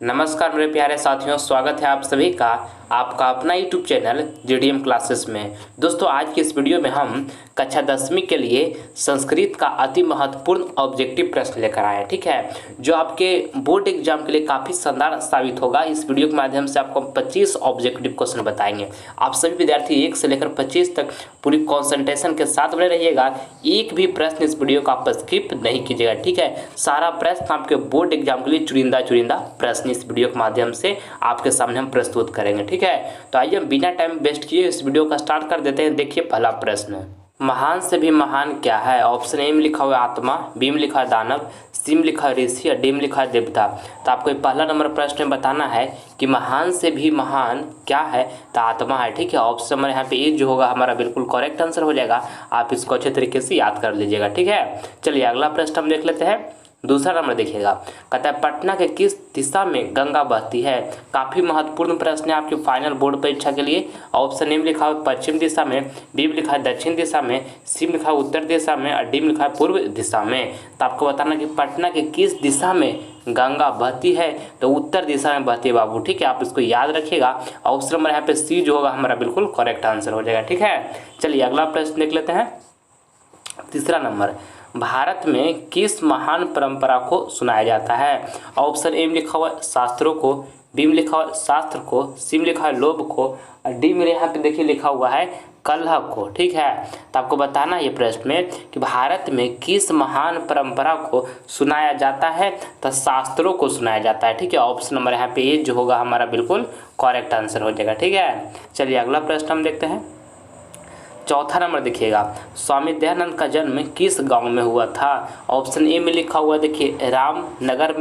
नमस्कार मेरे प्यारे साथियों, स्वागत है आप सभी का आपका अपना यूट्यूब चैनल जीडीएम क्लासेस में। दोस्तों, आज की इस वीडियो में हम कक्षा 10वीं के लिए संस्कृत का अति महत्वपूर्ण ऑब्जेक्टिव प्रश्न लेकर आए हैं। ठीक है, जो आपके बोर्ड एग्जाम के लिए काफ़ी शानदार साबित होगा। इस वीडियो के माध्यम से आपको 25 ऑब्जेक्टिव क्वेश्चन बताएंगे। आप सभी विद्यार्थी 1 से लेकर 25 तक पूरी कॉन्सेंट्रेशन के साथ बने रहिएगा। एक भी प्रश्न इस वीडियो का आप स्किप नहीं कीजिएगा। ठीक है, सारा प्रश्न आपके बोर्ड एग्जाम के लिए चुनिंदा प्रश्न इस वीडियो के माध्यम से आपके सामने हम प्रस्तुत करेंगे। ठीक है, तो आइए हम बिना टाइम वेस्ट किए इस वीडियो का स्टार्ट कर देते हैं। देखिए पहला प्रश्न, महान से भी महान क्या है? ऑप्शन ए में लिखा हुआ है आत्मा, बी में लिखा है दानव, सी में लिखा है ऋषि और डी में लिखा है देवता। तो आपको ये पहला नंबर प्रश्न में बताना है कि महान से भी महान क्या है? तो आत्मा है। ठीक है, ऑप्शन नंबर यहाँ पे ए जो होगा हमारा बिल्कुल करेक्ट आंसर हो जाएगा। आप इसको अच्छे तरीके से याद कर लीजिएगा। ठीक है, चलिए अगला प्रश्न हम देख लेते हैं। दूसरा नंबर देखिएगा, कहता है पटना के किस दिशा में गंगा बहती है? काफ़ी महत्वपूर्ण प्रश्न है आपके फाइनल बोर्ड परीक्षा के लिए। ऑप्शन ए में लिखा है पश्चिम दिशा में, बी में लिखा है दक्षिण दिशा में, सी में लिखा है उत्तर दिशा में और डी में लिखा है पूर्व दिशा में। तो आपको बताना कि पटना के किस दिशा में गंगा बहती है? तो उत्तर दिशा में बहती है बाबू। ठीक है, आप इसको याद रखिएगा। ऑप्शन नंबर यहाँ पे सी जो होगा हमारा बिल्कुल करेक्ट आंसर हो जाएगा। ठीक है, चलिए अगला प्रश्न देख लेते हैं। तीसरा नंबर, भारत में किस महान परंपरा को सुनाया जाता है? ऑप्शन ए में लिखा हुआ है शास्त्रों को, बी में लिखा हुआ है शास्त्र को, सी में लिखा है लोभ को और डी में यहाँ पे देखिए लिखा हुआ है कलह को। ठीक है, तो आपको बताना है ये प्रश्न में कि भारत में किस महान परंपरा को सुनाया जाता है? तो शास्त्रों को सुनाया जाता है। ठीक है, ऑप्शन नंबर यहाँ पे ए जो होगा हमारा बिल्कुल करेक्ट आंसर हो जाएगा। ठीक है, चलिए अगला प्रश्न हम देखते हैं। चौथा नंबर देखिएगा, स्वामी दयानंद का जन्म किस गांव में हुआ था? ऑप्शन ए में लिखा हुआ देखिए रामनगर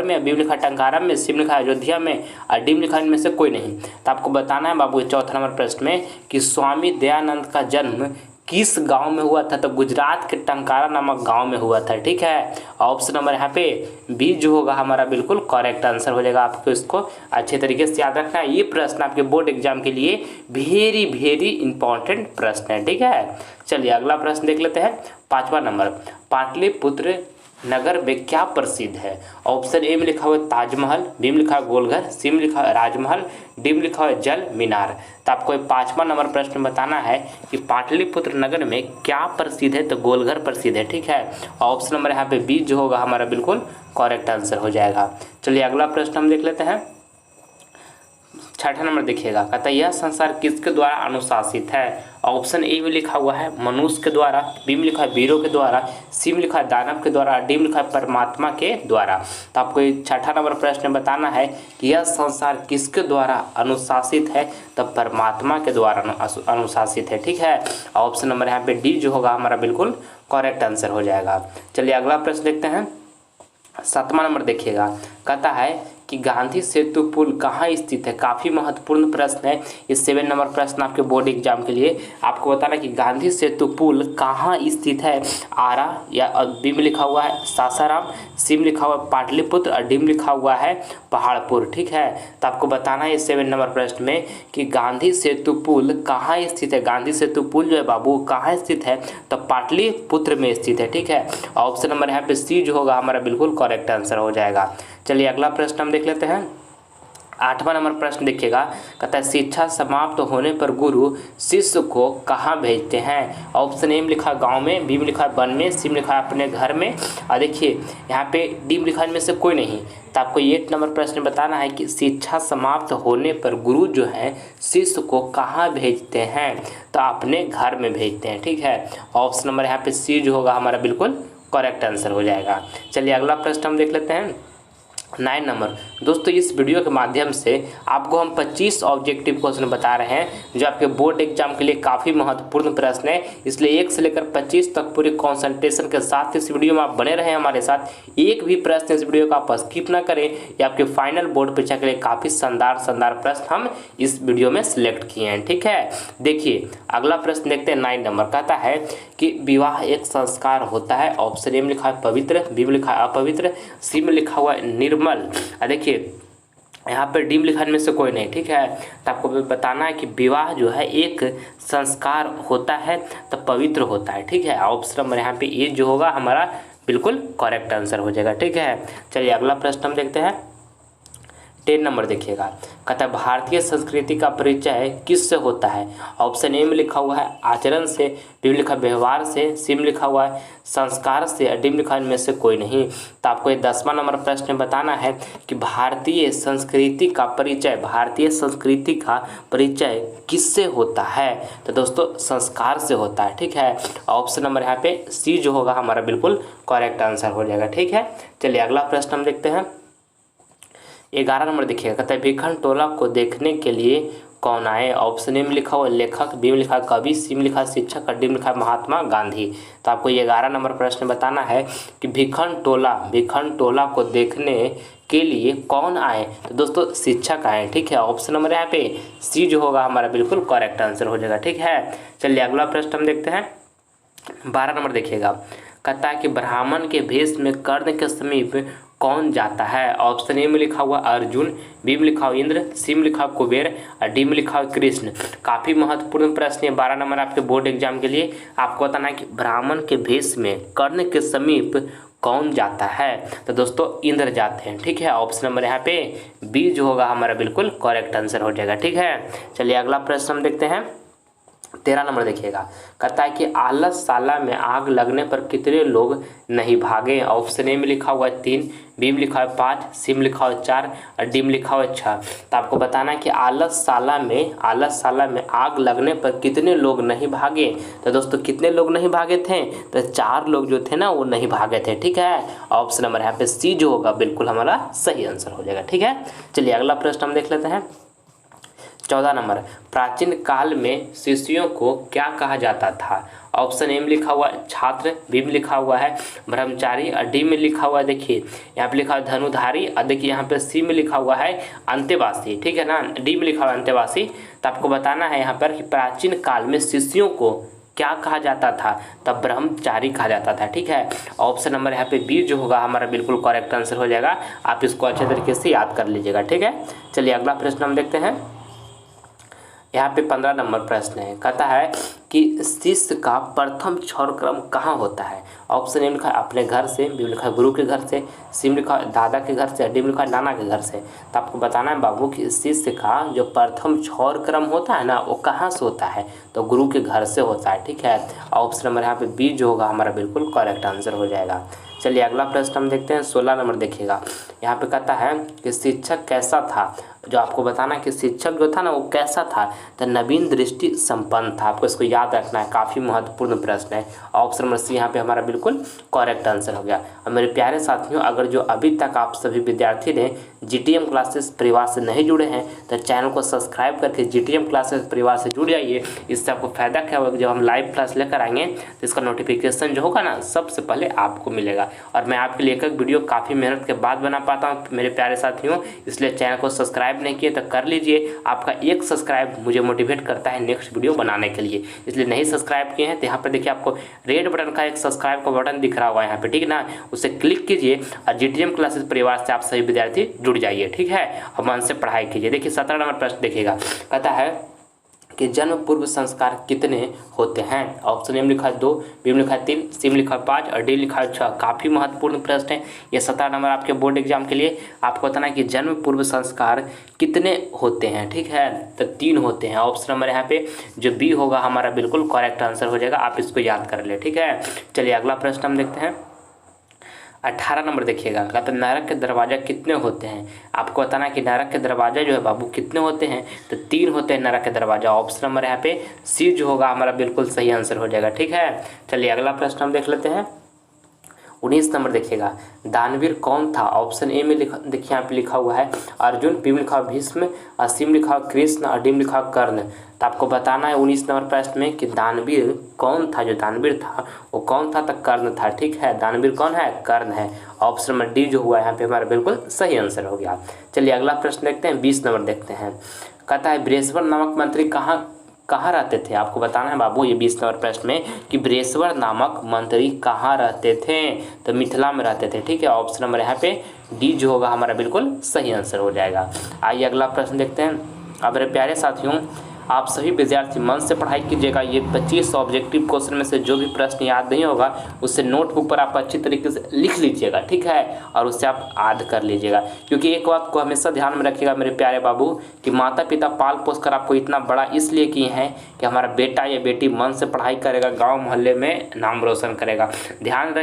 में, बी में लिखा टंकारा में, सी में लिखा अयोध्या में और डी में लिखा इनमें से कोई नहीं। तो आपको बताना है बाबू चौथा नंबर प्रश्न में कि स्वामी दयानंद का जन्म किस गांव में हुआ था? तो गुजरात के टंकारा नामक गांव में हुआ था। ठीक है, ऑप्शन नंबर यहाँ पे बी जो होगा हमारा बिल्कुल करेक्ट आंसर हो जाएगा। आपको इसको अच्छे तरीके से याद रखना है। ये प्रश्न आपके बोर्ड एग्जाम के लिए वेरी इंपॉर्टेंट प्रश्न है। ठीक है, चलिए अगला प्रश्न देख लेते हैं। पांचवा नंबर, पाटलिपुत्र नगर में क्या प्रसिद्ध है? ऑप्शन ए में लिखा हुआ है ताजमहल, बी में लिखा है गोलघर, सी में लिखा है राजमहल, डी में लिखा है जल मीनार। तो आपको पांचवा नंबर प्रश्न बताना है कि पाटलिपुत्र नगर में क्या प्रसिद्ध है? तो गोलघर प्रसिद्ध है। ठीक है, ऑप्शन नंबर यहाँ पे बी जो होगा हमारा बिल्कुल करेक्ट आंसर हो जाएगा। चलिए अगला प्रश्न हम देख लेते हैं। छठा नंबर देखिएगा, कहता है यह संसार किसके द्वारा अनुशासित है? ऑप्शन ए में लिखा हुआ है मनुष्य के द्वारा, बी में लिखा है वीरों के द्वारा, सी में लिखा है दानव के द्वारा, डी में लिखा है परमात्मा के द्वारा। तो आपको ये छठा नंबर प्रश्न बताना है कि यह संसार किसके द्वारा अनुशासित है? तो परमात्मा के द्वारा अनुशासित है। ठीक है, ऑप्शन नंबर यहाँ पे डी जो होगा हमारा बिल्कुल करेक्ट आंसर हो जाएगा। चलिए अगला प्रश्न देखते हैं। सातवां नंबर देखिएगा, कहता है कि गांधी सेतु पुल कहाँ स्थित है? काफ़ी महत्वपूर्ण प्रश्न है। इस 7 नंबर प्रश्न आपके बोर्ड एग्जाम के लिए। आपको बताना कि गांधी सेतु पुल कहाँ स्थित है? आरा या बी में लिखा हुआ है सासाराम, सी में लिखा हुआ है पाटलिपुत्र और डी में लिखा हुआ है पहाड़पुर। ठीक है, तो आपको बताना है इस 7 नंबर प्रश्न में कि गांधी सेतु पुल कहाँ स्थित है। गांधी सेतु पुल जो है बाबू कहाँ स्थित है? तो पाटलिपुत्र में स्थित है। ठीक है, ऑप्शन नंबर यहाँ पे सी जो होगा हमारा बिल्कुल करेक्ट आंसर हो जाएगा। चलिए अगला प्रश्न हम देख लेते हैं। आठवां नंबर प्रश्न देखिएगा, कहता है शिक्षा समाप्त होने पर गुरु शिष्य को कहाँ भेजते हैं? ऑप्शन ए में लिखा गांव में, बी में लिखा वन में, सी में लिखा अपने घर में और देखिए यहाँ पे डी में लिखा इनमें से कोई नहीं। तो आपको 8 नंबर प्रश्न बताना है कि शिक्षा समाप्त होने पर गुरु जो है शिष्य को कहाँ भेजते हैं? तो अपने घर में भेजते हैं। ठीक है, ऑप्शन नंबर यहाँ पे सी जो होगा हमारा बिल्कुल करेक्ट आंसर हो जाएगा। चलिए अगला प्रश्न हम देख लेते हैं। 9 नंबर, दोस्तों इस वीडियो के माध्यम से आपको हम 25 ऑब्जेक्टिव क्वेश्चन बता रहे हैं जो आपके बोर्ड एग्जाम के लिए काफ़ी महत्वपूर्ण प्रश्न है। इसलिए 1 से लेकर 25 तक पूरे कंसंट्रेशन के साथ इस वीडियो में आप बने रहें हमारे साथ। एक भी प्रश्न इस वीडियो का आप स्किप ना करें। ये आपके फाइनल बोर्ड परीक्षा के लिए काफ़ी शानदार प्रश्न हम इस वीडियो में सिलेक्ट किए हैं। ठीक है, देखिए अगला प्रश्न देखते हैं। 9 नंबर कहता है कि विवाह एक संस्कार होता है। ऑप्शन ए में लिखा है पवित्र, बी में लिखा है अपवित्र, सी में लिखा हुआ है निर्मल। देखिए यहाँ पर डी में लिखा में से कोई नहीं। ठीक है, तो आपको बताना है कि विवाह जो है एक संस्कार होता है तो पवित्र होता है। ठीक है, ऑप्शन नंबर यहाँ पे ए जो होगा हमारा बिल्कुल करेक्ट आंसर हो जाएगा। ठीक है, चलिए अगला प्रश्न हम देखते हैं। 10 नंबर देखिएगा, कहता है भारतीय संस्कृति का परिचय किससे होता है? ऑप्शन ए में लिखा हुआ है आचरण से, बी में लिखा है व्यवहार से, सी में लिखा हुआ है संस्कार से, और डी में लिखा है इनमें से कोई नहीं। तो आपको ये 10वां नंबर प्रश्न बताना है कि भारतीय संस्कृति का परिचय किससे होता है? तो दोस्तों संस्कार से होता है। ठीक है, ऑप्शन नंबर यहाँ पे सी जो होगा हमारा बिल्कुल करेक्ट आंसर हो जाएगा। ठीक है, चलिए अगला प्रश्न हम देखते हैं। 11 नंबर देखिएगा, कहता है भिखन टोला को देखने के लिए कौन आए? ऑप्शन ए में लिखा हुआ लेखक, बी में लिखा है कवि, सी में लिखा है शिक्षक, और डी में लिखा है महात्मा गांधी। तो आपको ये 11 नंबर प्रश्न बताना है कि भिखन टोला को देखने के लिए कौन आए? तो दोस्तों शिक्षक आए। ठीक है, ऑप्शन नंबर यहाँ पे सी जो होगा हमारा बिल्कुल करेक्ट आंसर हो जाएगा। ठीक है, चलिए अगला प्रश्न हम देखते हैं। 12 नंबर देखिएगा, कहता है कि ब्राह्मण के भेष में कर्ण के समीप कौन जाता है? ऑप्शन ए में लिखा हुआ अर्जुन, बी में लिखा हुआ इंद्र, सी में लिखा हुआ कुबेर, और डी में लिखा हुआ कृष्ण। काफ़ी महत्वपूर्ण प्रश्न है 12 नंबर आपके बोर्ड एग्जाम के लिए। आपको बताना है कि ब्राह्मण के भेष में कर्ण के समीप कौन जाता है? तो दोस्तों इंद्र जाते हैं। ठीक है, ऑप्शन नंबर यहाँ पे बी जो होगा हमारा बिल्कुल करेक्ट आंसर हो जाएगा। ठीक है, चलिए अगला प्रश्न हम देखते हैं। 13 नंबर देखिएगा, कहता है कि आलसशाला में आग लगने पर कितने लोग नहीं भागे? ऑप्शन ए में लिखा हुआ है 3, बी में लिखा हुआ है 5, सी में लिखा हुआ है 4, और डी में लिखा हुआ है 6। तो आपको बताना है कि आलसशाला में आग लगने पर कितने लोग नहीं भागे? तो दोस्तों कितने लोग नहीं भागे थे? तो 4 लोग जो थे ना वो नहीं भागे थे। ठीक है, ऑप्शन नंबर यहाँ पे सी जो होगा बिल्कुल हमारा सही आंसर हो जाएगा। ठीक है, चलिए अगला प्रश्न हम देख लेते हैं। 14 नंबर, प्राचीन काल में शिष्यों को क्या कहा जाता था? ऑप्शन ए में लिखा हुआ है छात्र, बी में लिखा हुआ है ब्रह्मचारी, और डी में लिखा हुआ है देखिए यहाँ पे लिखा हुआ धनुधारी, और देखिए यहाँ पे सी में लिखा हुआ है अंतेवासी। ठीक है ना, डी में लिखा हुआ है अंतेवासी। तो आपको बताना है यहाँ पर कि प्राचीन काल में शिष्यों को क्या कहा जाता था? तब ब्रह्मचारी कहा जाता था। ठीक है, ऑप्शन नंबर यहाँ पे बी जो होगा हमारा बिल्कुल करेक्ट आंसर हो जाएगा। आप इसको अच्छे तरीके से याद कर लीजिएगा। ठीक है, चलिए अगला प्रश्न हम देखते हैं। यहाँ पे 15 नंबर प्रश्न है, कहता है कि शिष्य का प्रथम क्षौर क्रम कहाँ होता है? ऑप्शन ए लिखा है अपने घर से, बी लिखा है गुरु के घर से, सी लिखा है दादा के घर से, डी लिखा है नाना के घर से। तो आपको बताना है बाबू कि शिष्य का जो प्रथम क्षौर क्रम होता है ना वो कहाँ से होता है? तो गुरु के घर से होता है। ठीक है, ऑप्शन नंबर यहाँ पे बी जो होगा हमारा बिल्कुल करेक्ट आंसर हो जाएगा। चलिए अगला प्रश्न हम देखते हैं। 16 नंबर देखिएगा, यहाँ पे कहता है कि शिक्षक कैसा था? जो आपको बताना है कि शिक्षक जो था ना वो कैसा था? तो नवीन दृष्टि संपन्न था। आपको इसको याद रखना है, काफ़ी महत्वपूर्ण प्रश्न है। ऑप्शन नंबर सी यहाँ पे हमारा बिल्कुल करेक्ट आंसर हो गया। और मेरे प्यारे साथियों, अगर जो अभी तक आप सभी विद्यार्थी ने जीटीएम क्लासेस परिवार से नहीं जुड़े हैं तो चैनल को सब्सक्राइब करके जीटीएम क्लासेस परिवार से जुड़ जाइए। इससे आपको फ़ायदा क्या होगा, जब हम लाइव क्लास लेकर आएंगे तो इसका नोटिफिकेशन जो होगा ना सबसे पहले आपको मिलेगा। और मैं आपके लिए एक वीडियो काफ़ी मेहनत के बाद बना पाता हूँ मेरे प्यारे साथियों, इसलिए चैनल को सब्सक्राइब नहीं किए तो कर लीजिए। आपका एक सब्सक्राइब मुझे मोटिवेट करता है नेक्स्ट वीडियो बनाने के लिए, इसलिए नहीं सब्सक्राइब किए हैं तो यहाँ पर देखिए आपको रेड बटन का एक सब्सक्राइब का बटन दिख रहा हुआ है यहाँ पे, ठीक है ना, उसे क्लिक कीजिए और जीटीएम क्लासेस परिवार से आप सभी विद्यार्थी जुड़ जाइए। ठीक है, और मन से पढ़ाई कीजिए। देखिए 17 नंबर प्रश्न देखिएगा, कहता है कि जन्म पूर्व संस्कार कितने होते हैं? ऑप्शन ए में लिखा है 2, बी में लिखा है 3, सी में लिखा है 5 और डी लिखा है 6। काफ़ी महत्वपूर्ण प्रश्न है ये 17 नंबर आपके बोर्ड एग्जाम के लिए। आपको बताना है कि जन्म पूर्व संस्कार कितने होते हैं। ठीक है, तो 3 होते हैं। ऑप्शन नंबर यहाँ पे जो बी होगा हमारा बिल्कुल करेक्ट आंसर हो जाएगा। आप इसको याद कर ले। ठीक है, चलिए अगला प्रश्न हम देखते हैं। 18 नंबर देखिएगा, कहते हैं नरक के दरवाजा कितने होते हैं? आपको बताना है कि नरक के दरवाजा जो है बाबू कितने होते हैं? तो 3 होते हैं नरक के दरवाजा। ऑप्शन नंबर यहाँ पे सी जो होगा हमारा बिल्कुल सही आंसर हो जाएगा। ठीक है, चलिए अगला प्रश्न हम देख लेते हैं। 19 नंबर देखिएगा, दानवीर कौन था? ऑप्शन ए में देखिए यहाँ पे लिखा हुआ है अर्जुन, बी में लिखा हुआ भीष्म, और सी में लिखा हुआ कृष्ण और डी में लिखा हुआ कर्ण। तो आपको बताना है 19 नंबर प्रश्न में कि दानवीर कौन था? जो दानवीर था वो कौन था? तो कर्ण था। ठीक है, दानवीर कौन है? कर्ण है। ऑप्शन नंबर डी जो हुआ यहाँ पे हमारा बिल्कुल सही आंसर हो गया। चलिए अगला प्रश्न देखते हैं। 20 नंबर देखते हैं, कहता है बृहस्पति नामक मंत्री कहाँ रहते थे? आपको बताना है बाबू ये 20 नंबर प्रश्न में कि बृहस्पति नामक मंत्री कहाँ रहते थे? तो मिथिला में रहते थे। ठीक है, ऑप्शन नंबर यहाँ पे डी जो होगा हमारा बिल्कुल सही आंसर हो जाएगा। आइए अगला प्रश्न देखते हैं। अब मेरे प्यारे साथियों, आप सभी विद्यार्थी मन से पढ़ाई कीजिएगा। ये 25 ऑब्जेक्टिव क्वेश्चन में से जो भी प्रश्न याद नहीं होगा उससे नोटबुक पर आप अच्छी तरीके से लिख लीजिएगा, ठीक है, और उससे आप याद कर लीजिएगा। क्योंकि एक बात को हमेशा ध्यान में रखिएगा मेरे प्यारे बाबू कि माता पिता पाल पोस कर आपको इतना बड़ा इसलिए किए हैं कि हमारा बेटा या बेटी मन से पढ़ाई करेगा, गाँव मोहल्ले में नाम रोशन करेगा। ध्यान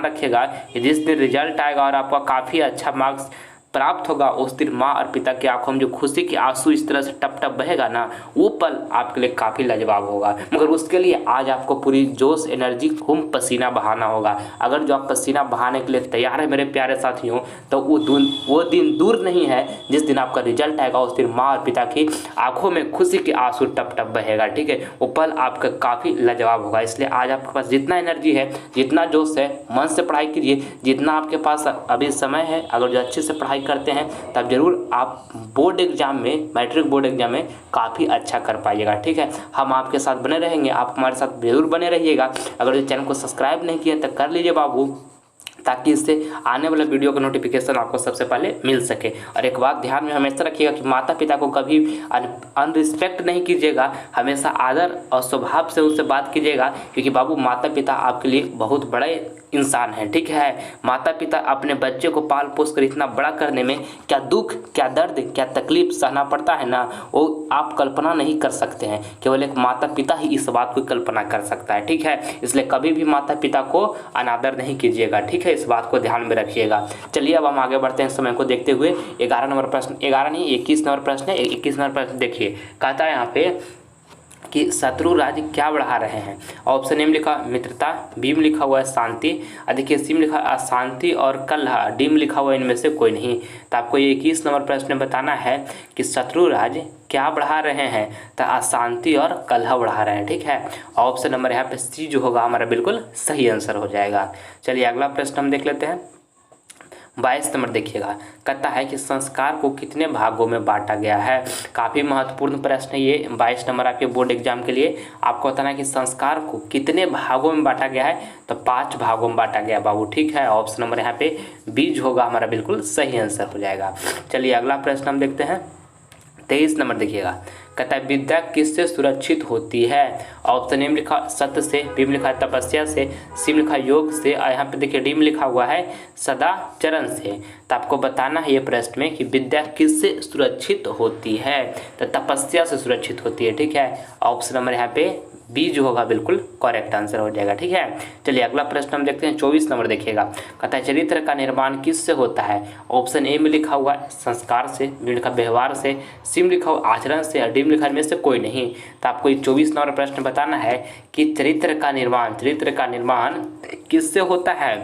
रखिएगा कि जिस दिन रिजल्ट आएगा और आपका काफ़ी अच्छा मार्क्स प्राप्त होगा उस दिन माँ और पिता की आंखों में जो खुशी के आंसू इस तरह से टप टप बहेगा ना, वो पल आपके लिए काफ़ी लाजवाब होगा। मगर उसके लिए आज आपको पूरी जोश एनर्जी खूब पसीना बहाना होगा। अगर जो आप पसीना बहाने के लिए तैयार है मेरे प्यारे साथियों, तो वो दिन दूर नहीं है जिस दिन आपका रिजल्ट आएगा उस दिन माँ और पिता की आंखों में खुशी के आंसू टप टप बहेगा, ठीक है। वो पल आपका काफ़ी लाजवाब होगा। इसलिए आज आपके पास जितना एनर्जी है, जितना जोश है, मन से पढ़ाई कीजिए। जितना आपके पास अभी समय है, अगर जो अच्छे से पढ़ाई करते हैं तब जरूर आप बोर्ड एग्जाम में, मैट्रिक बोर्ड एग्जाम में काफ़ी अच्छा कर पाइएगा, ठीक है। हम आपके साथ बने रहेंगे, आप हमारे साथ जरूर बने रहिएगा। अगर इस चैनल को सब्सक्राइब नहीं किया तो कर लीजिए बाबू, ताकि इससे आने वाला वीडियो का नोटिफिकेशन आपको सबसे पहले मिल सके। और एक बात ध्यान में हमेशा रखिएगा कि माता पिता को कभी अनरिस्पेक्ट नहीं कीजिएगा, हमेशा आदर और स्वभाव से उनसे बात कीजिएगा। क्योंकि बाबू माता पिता आपके लिए बहुत बड़े इंसान हैं, ठीक है। माता पिता अपने बच्चे को पाल पोस कर इतना बड़ा करने में क्या दुख, क्या दर्द, क्या तकलीफ सहना पड़ता है ना, वो आप कल्पना नहीं कर सकते हैं। केवल एक माता पिता ही इस बात को कल्पना कर सकता है, ठीक है। इसलिए कभी भी माता पिता को अनादर नहीं कीजिएगा, ठीक है। इस बात को ध्यान में रखिएगा। चलिए अब हम आगे बढ़ते हैं समय को देखते हुए। 11 नंबर प्रश्न, 11 नहीं 21 नंबर प्रश्न है। 21 नंबर प्रश्न देखिए, कहता है यहाँ पे कि शत्रु राज्य क्या बढ़ा रहे हैं। ऑप्शन ए में लिखा मित्रता, बी में लिखा हुआ है शांति, देखिए सी में लिखा अशांति और कलह, डी में लिखा हुआ इनमें से कोई नहीं। तो आपको ये 21 नंबर प्रश्न में बताना है कि शत्रु राज्य क्या बढ़ा रहे हैं, तो अशांति और कलह बढ़ा रहे हैं, ठीक है। ऑप्शन नंबर यहाँ पे सी जो होगा हमारा बिल्कुल सही आंसर हो जाएगा। चलिए अगला प्रश्न हम देख लेते हैं। 22 नंबर देखिएगा, कहता है कि संस्कार को कितने भागों में बांटा गया है। काफ़ी महत्वपूर्ण प्रश्न है ये 22 नंबर आपके बोर्ड एग्जाम के लिए। आपको बताना है कि संस्कार को कितने भागों में बांटा गया है, तो 5 भागों में बांटा गया बाबू, ठीक है। ऑप्शन नंबर यहाँ पे बीज होगा हमारा बिल्कुल सही आंसर हो जाएगा। चलिए अगला प्रश्न हम देखते हैं। 23 नंबर देखिएगा, कहता है विद्या किससे सुरक्षित होती है। ऑप्शन ए में लिखा सत्य से, बी में लिखा है तपस्या से, सी में लिखा योग से, और यहाँ पे देखिए डी में लिखा हुआ है सदाचरण से। तो आपको बताना है ये प्रश्न में कि विद्या किससे सुरक्षित होती है, तो तपस्या से सुरक्षित होती है, ठीक है। ऑप्शन नंबर यहाँ पे बी जो होगा बिल्कुल करेक्ट आंसर हो जाएगा, ठीक है। चलिए अगला प्रश्न हम देखते हैं। 24 नंबर देखिएगा, कहता है चरित्र का निर्माण किससे होता है। ऑप्शन ए में लिखा हुआ है संस्कार से, बी में लिखा व्यवहार से, सी में लिखा हुआ आचरण से, और डी में लिखा इनमें से कोई नहीं। तो आपको ये 24 नंबर प्रश्न बताना है कि चरित्र का निर्माण किससे होता है,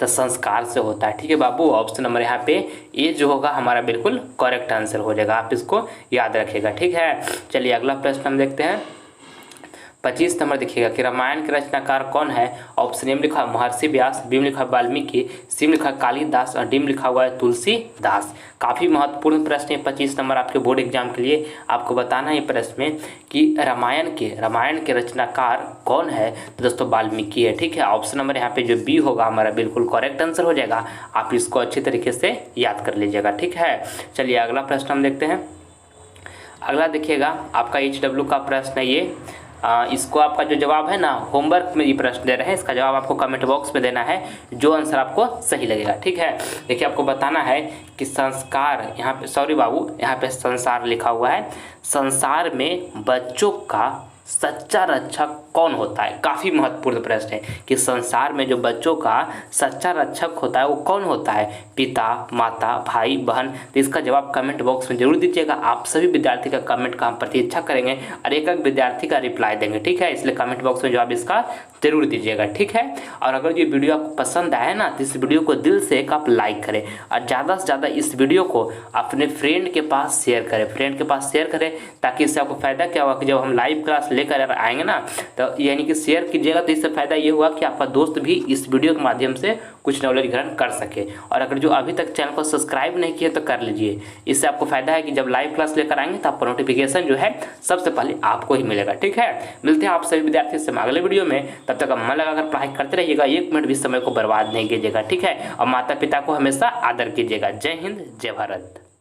तो संस्कार से होता है, ठीक है बाबू। ऑप्शन नंबर यहाँ पे ए जो होगा हमारा बिल्कुल करेक्ट आंसर हो जाएगा, आप इसको याद रखिएगा, ठीक है। चलिए अगला प्रश्न हम देखते हैं। 25 नंबर देखिएगा कि रामायण के रचनाकार कौन है। ऑप्शन ए में लिखा महर्षि व्यास, बी में लिखा वाल्मीकि, सी में लिखा कालिदास, और डी में लिखा हुआ है तुलसीदास। काफ़ी महत्वपूर्ण प्रश्न है 25 नंबर आपके बोर्ड एग्जाम के लिए। आपको बताना है प्रश्न में कि रामायण के रचनाकार कौन है, तो दोस्तों वाल्मीकि है, ठीक है। ऑप्शन नंबर यहाँ पे जो बी होगा हमारा बिल्कुल करेक्ट आंसर हो जाएगा, आप इसको अच्छी तरीके से याद कर लीजिएगा, ठीक है। चलिए अगला प्रश्न हम देखते हैं। अगला देखिएगा आपका HW का प्रश्न है ये। इसको आपका जो जवाब है ना, होमवर्क में ये प्रश्न दे रहे हैं, इसका जवाब आपको कमेंट बॉक्स में देना है, जो आंसर आपको सही लगेगा, ठीक है। देखिए आपको बताना है कि संस्कार, यहाँ पे सॉरी बाबू, यहाँ पे संसार लिखा हुआ है। संसार में बच्चों का सच्चा रक्षक कौन होता है। काफ़ी महत्वपूर्ण प्रश्न है कि संसार में जो बच्चों का सच्चा रक्षक होता है वो कौन होता है, पिता, माता, भाई, बहन। तो इसका जवाब कमेंट बॉक्स में जरूर दीजिएगा। आप सभी विद्यार्थी का कमेंट का हम प्रतीक्षा करेंगे और एक विद्यार्थी का रिप्लाई देंगे, ठीक है। इसलिए कमेंट बॉक्स में जवाब इसका जरूर दीजिएगा, ठीक है। और अगर ये वीडियो आपको पसंद आए ना, तो इस वीडियो को दिल से एक आप लाइक करें और ज़्यादा से ज़्यादा इस वीडियो को अपने फ्रेंड के पास शेयर करें, ताकि इससे आपको फ़ायदा क्या होगा कि जब हम लाइव क्लास लेकर आएंगे ना, तो यानी कि शेयर कीजिएगा, तो इससे फ़ायदा ये हुआ कि आपका दोस्त भी इस वीडियो के माध्यम से कुछ नॉलेज ग्रहण कर सके। और अगर जो अभी तक चैनल को सब्सक्राइब नहीं किया तो कर लीजिए। इससे आपको फ़ायदा है कि जब लाइव क्लास लेकर आएंगे तो आपको नोटिफिकेशन जो है सबसे पहले आपको ही मिलेगा, ठीक है। मिलते हैं आप सभी विद्यार्थी से अगले वीडियो में, तब तक मन लगाकर पढ़ाई करते रहिएगा, 1 मिनट भी समय को बर्बाद नहीं कीजिएगा, ठीक है। और माता पिता को हमेशा आदर कीजिएगा। जय हिंद, जय भारत।